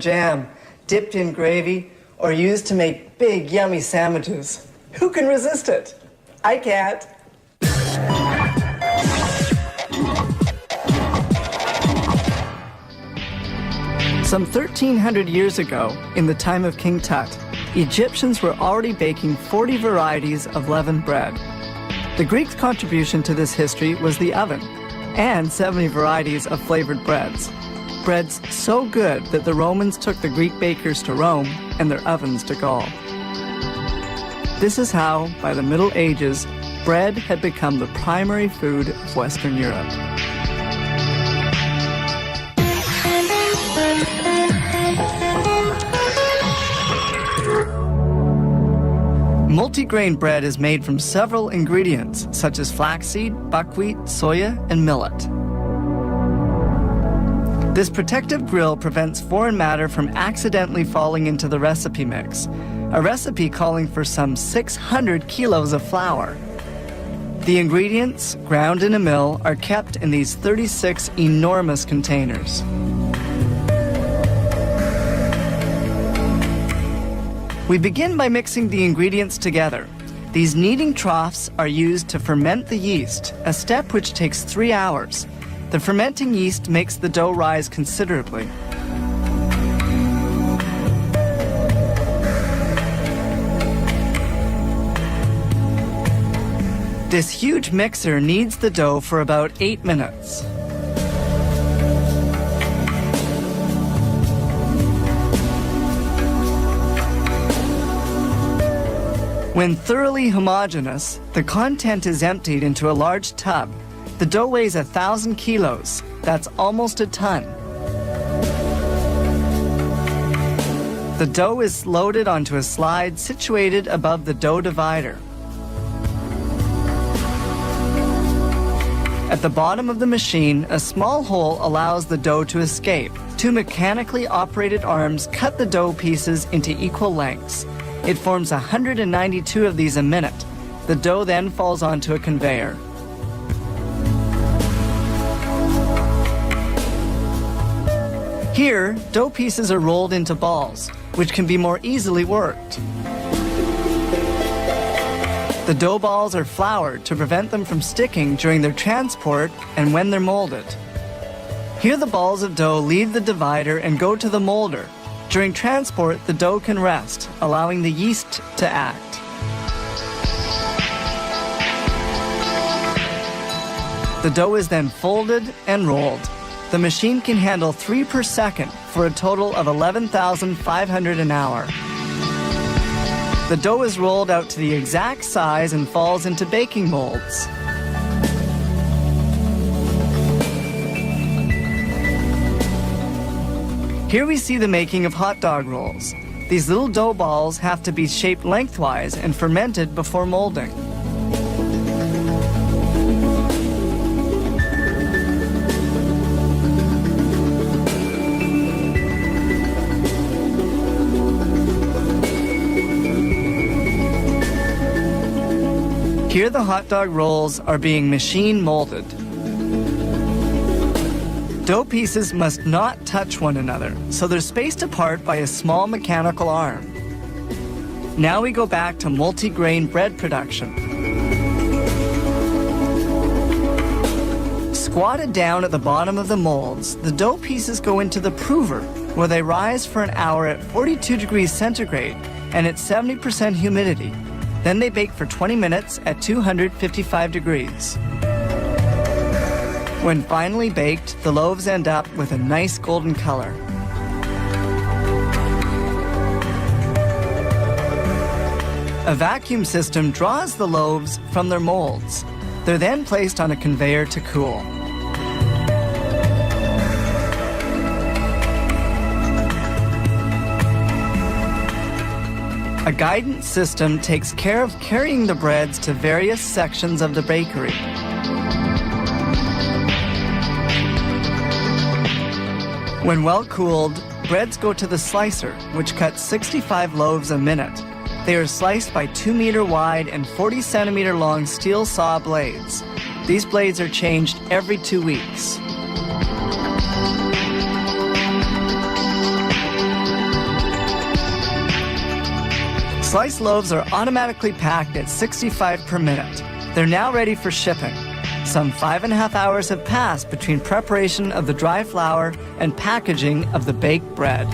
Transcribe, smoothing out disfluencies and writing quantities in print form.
jam, dipped in gravy, or used to make big, yummy sandwiches. Who can resist it? I can't. Some 1,300 years ago, in the time of King Tut, Egyptians were already baking 40 varieties of leavened bread. The Greeks' contribution to this history was the oven, and 70 varieties of flavored breads. Breads so good that the Romans took the Greek bakers to Rome and their ovens to Gaul. This is how, by the Middle Ages, bread had become the primary food of Western Europe. Multigrain bread is made from several ingredients, such as flaxseed, buckwheat, soya, and millet. This protective grill prevents foreign matter from accidentally falling into the recipe mix, a recipe calling for some 600 kilos of flour. The ingredients, ground in a mill, are kept in these 36 enormous containers. We begin by mixing the ingredients together. These kneading troughs are used to ferment the yeast, a step which takes 3 hours. The fermenting yeast makes the dough rise considerably. This huge mixer kneads the dough for about 8 minutes. When thoroughly homogeneous, the content is emptied into a large tub. The dough weighs 1,000 kilos. That's almost a ton. The dough is loaded onto a slide situated above the dough divider. At the bottom of the machine, a small hole allows the dough to escape. 2 mechanically operated arms cut the dough pieces into equal lengths. It forms 192 of these a minute. The dough then falls onto a conveyor. Here, dough pieces are rolled into balls, which can be more easily worked. The dough balls are floured to prevent them from sticking during their transport and when they're molded. Here the balls of dough leave the divider and go to the molder. During transport, the dough can rest, allowing the yeast to act. The dough is then folded and rolled. The machine can handle 3 per second for a total of 11,500 an hour. The dough is rolled out to the exact size and falls into baking molds. Here we see the making of hot dog rolls. These little dough balls have to be shaped lengthwise and fermented before molding. Here the hot dog rolls are being machine molded. Dough pieces must not touch one another, so they're spaced apart by a small mechanical arm. Now we go back to multi-grain bread production. Squatted down at the bottom of the molds, the dough pieces go into the prover, where they rise for an hour at 42 degrees centigrade and at 70% humidity. Then they bake for 20 minutes at 255 degrees. When finally baked, the loaves end up with a nice golden color. A vacuum system draws the loaves from their molds. They're then placed on a conveyor to cool. A guidance system takes care of carrying the breads to various sections of the bakery. When well cooled, breads go to the slicer, which cuts 65 loaves a minute. They are sliced by 2-meter wide and 40-centimeter long steel saw blades. These blades are changed every 2 weeks. Sliced loaves are automatically packed at 65 per minute. They're now ready for shipping. Some 5.5 hours have passed between preparation of the dry flour and packaging of the baked bread.